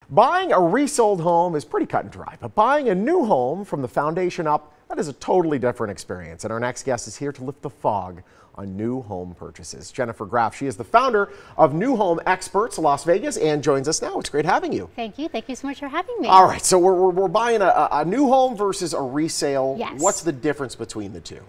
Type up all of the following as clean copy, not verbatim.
Buying a resold home is pretty cut and dry, but buying a new home from the foundation up, that is a totally different experience. And our next guest is here to lift the fog on new home purchases. Jennifer Graff, she is the founder of New Home Experts Las Vegas and joins us now. It's great having you. Thank you. Thank you so much for having me. All right, so we're buying a new home versus a resale. Yes. What's the difference between the two?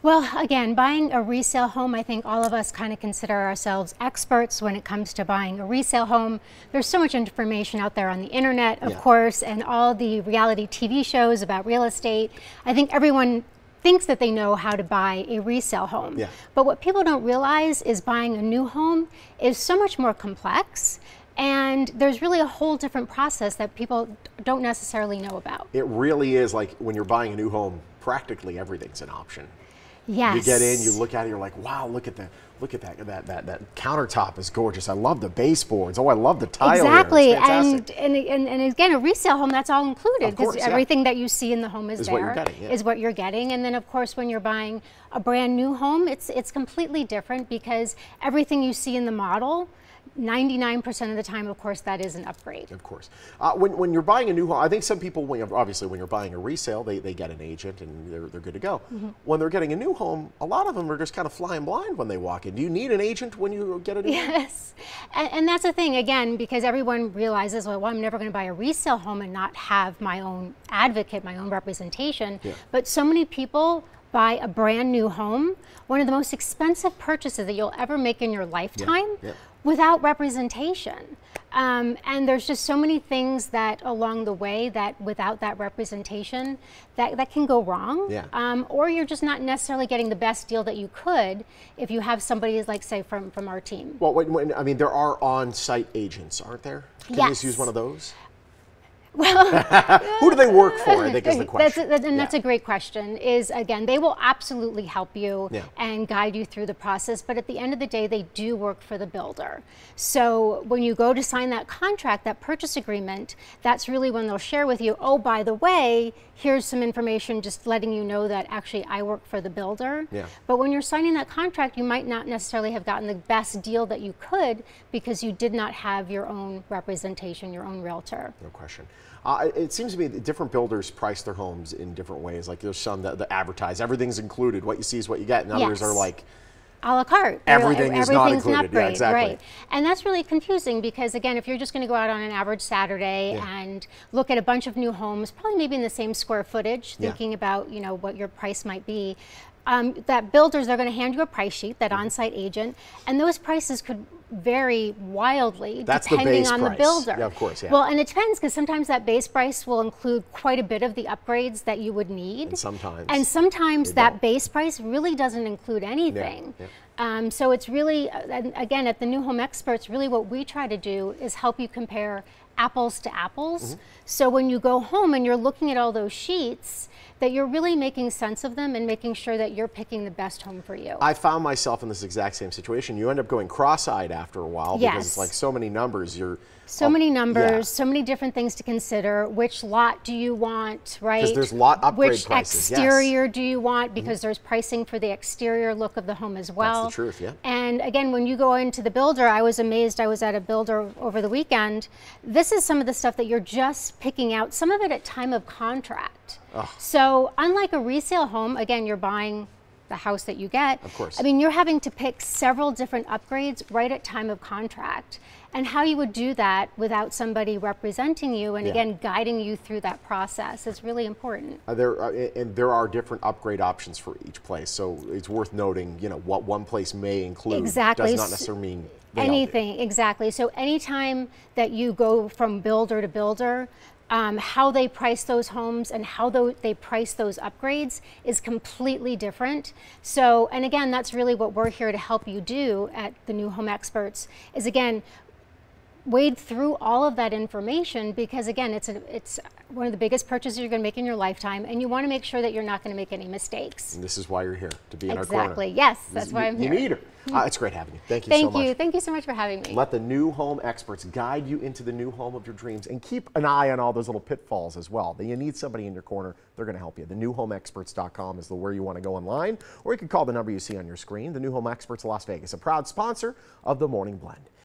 Well, again, buying a resale home, I think all of us kind of consider ourselves experts when it comes to buying a resale home. There's so much information out there on the internet, of course, and all the reality TV shows about real estate. I think everyone thinks that they know how to buy a resale home. Yeah. But what people don't realize is buying a new home is so much more complex. And there's really a whole different process that people don't necessarily know about. It really is like when you're buying a new home, practically everything's an option. Yes. You get in, you look at it, you're like, wow, look at that countertop is gorgeous. I love the baseboards. Oh, I love the tile. Exactly, here. It's fantastic. and again, a resale home, that's all included because everything that you see in the home is what you're getting, is what you're getting. And then of course, when you're buying a brand new home, it's completely different because everything you see in the model, 99% of the time, of course, that is an upgrade. Of course. When you're buying a new home, I think some people, obviously when you're buying a resale, they get an agent and they're good to go. Mm-hmm. When they're getting a new home, a lot of them are just kind of flying blind when they walk in. Do you need an agent when you get a new home? Yes. And that's the thing, again, because everyone realizes, well, I'm never going to buy a resale home and not have my own advocate, my own representation. Yeah. But so many people buy a brand new home, one of the most expensive purchases that you'll ever make in your lifetime, without representation. And there's just so many things that along the way that without that representation that can go wrong. Yeah. Or you're just not necessarily getting the best deal that you could if you have somebody like, say, from our team. Well, I mean, there are on-site agents, aren't there? Can you just use one of those? Well, who do they work for, I think is the question. That's a great question. Is, again, they will absolutely help you and guide you through the process, but at the end of the day, they do work for the builder. So when you go to sign that contract, that purchase agreement, that's really when they'll share with you, oh, by the way, here's some information just letting you know that actually I work for the builder. Yeah. But when you're signing that contract, you might not necessarily have gotten the best deal that you could because you did not have your own representation, your own realtor. No question. It seems to me that different builders price their homes in different ways. Like there's some that advertise everything's included, what you see is what you get, and others are like a la carte. Everything's not included. Yeah, exactly. Right. And that's really confusing because, again, if you're just going to go out on an average Saturday and look at a bunch of new homes, probably maybe in the same square footage, thinking about, you know, what your price might be, that builders are going to hand you a price sheet, that on-site agent, and those prices could vary wildly depending on the builder. Yeah, of course. Yeah. Well, and it depends because sometimes that base price will include quite a bit of the upgrades that you would need. And sometimes that base price really doesn't include anything. Yeah. Yeah. So it's really, again, at the New Home Experts, really what we try to do is help you compare apples to apples. Mm-hmm. So when you go home and you're looking at all those sheets, that you're really making sense of them and making sure that you're picking the best home for you. I found myself in this exact same situation. You end up going cross-eyed after a while because it's like so many numbers. So many numbers, so many different things to consider. Which lot do you want, right? Because there's lot upgrade Which prices. exterior do you want? Because there's pricing for the exterior look of the home as well. That's the truth, yeah. And again, when you go into the builder, I was amazed. I was at a builder over the weekend. This is some of the stuff that you're just picking out, some of it at time of contract. Oh. So unlike a resale home, again, you're buying the house that you get. Of course. I mean, you're having to pick several different upgrades right at time of contract. And how you would do that without somebody representing you and again guiding you through that process is really important. There are different upgrade options for each place, so it's worth noting, you know, what one place may include does not necessarily mean anything. Exactly. So anytime that you go from builder to builder, how they price those homes and how they price those upgrades is completely different. So, and again, that's really what we're here to help you do at the New Home Experts is, again, wade through all of that information because, again, it's one of the biggest purchases you're going to make in your lifetime, and you want to make sure that you're not going to make any mistakes. And this is why you're here, to be in our corner. Exactly. Yes, that's why I'm here. You need her. It's great having you. Thank you so much. Thank you so much for having me. Let the New Home Experts guide you into the new home of your dreams, and keep an eye on all those little pitfalls as well. You need somebody in your corner. They're going to help you. TheNewHomeExperts.com is where you want to go online, or you can call the number you see on your screen. The New Home Experts Las Vegas, a proud sponsor of the Morning Blend.